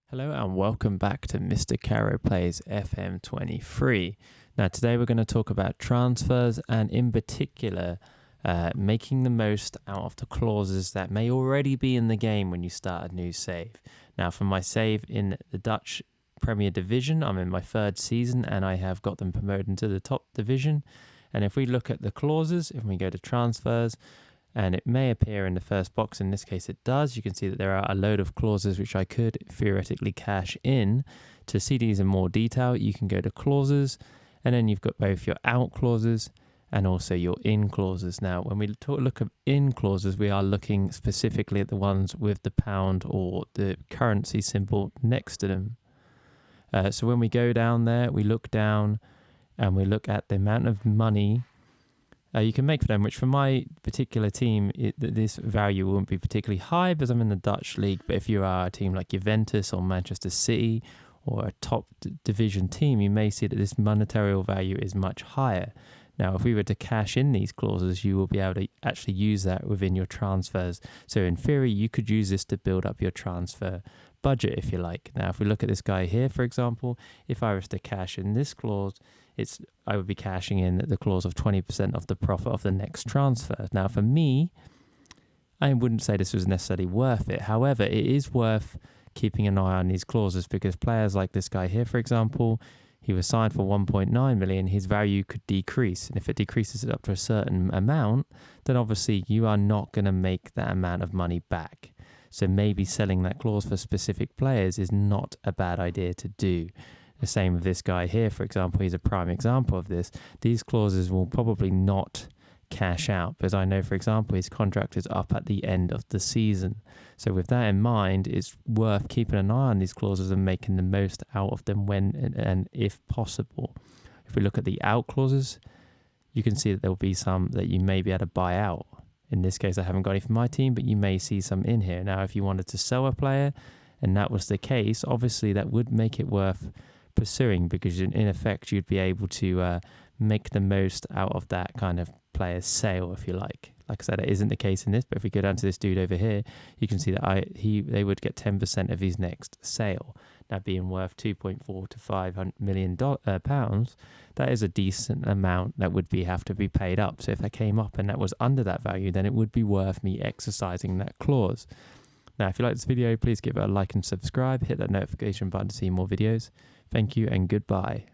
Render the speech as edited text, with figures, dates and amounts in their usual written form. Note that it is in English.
Hello and welcome back to Mr. Caro Plays FM23. Now today we're going to talk about transfers and in particular making the most out of the clauses that may already be in the game when you start a new save. Now for my save in the Dutch Premier Division, I'm in my third season and I have got them promoted into the top division. And if we look at the clauses, if we go to transfers, and it may appear in the first box, in this case it does. You can see that there are a load of clauses which I could theoretically cash in. To see these in more detail, you can go to clauses, and then you've got both your out clauses and also your in clauses. Now, when we look at in clauses, we are looking specifically at the ones with the pound or the currency symbol next to them. So when we go down there, we look down and we look at the amount of money you can make for them, which for my particular team, this value won't be particularly high because I'm in the Dutch league. But if you are a team like Juventus or Manchester City or a top division team, you may see that this monetary value is much higher. Now, if we were to cash in these clauses, you will be able to actually use that within your transfers. So in theory, you could use this to build up your transfer budget, if you like. Now, if we look at this guy here, for example, if I was to cash in this clause, I would be cashing in the clause of 20% of the profit of the next transfer. Now, for me, I wouldn't say this was necessarily worth it. However, it is worth keeping an eye on these clauses because players like this guy here, for example, he was signed for 1.9 million. His value could decrease. And if it decreases it up to a certain amount, then obviously you are not going to make that amount of money back. So maybe selling that clause for specific players is not a bad idea to do. The same with this guy here, for example. He's a prime example of this. These clauses will probably not cash out because I know, for example, his contract is up at the end of the season. So with that in mind, it's worth keeping an eye on these clauses and making the most out of them when and if possible. If we look at the out clauses, you can see that there will be some that you may be able to buy out. In this case, I haven't got any for my team, but you may see some in here. Now, if you wanted to sell a player and that was the case, obviously that would make it worth pursuing because in effect you'd be able to make the most out of that kind of player's sale, if you like. Like I said, it isn't the case in this, but if we go down to this dude over here, you can see that they would get 10% of his next sale. That being worth 2.4 to 500 million pounds, that is a decent amount that would have to be paid up. So if that came up and that was under that value, then it would be worth me exercising that clause. Now, if you like this video, please give it a like and subscribe. Hit that notification button to see more videos. Thank you and goodbye.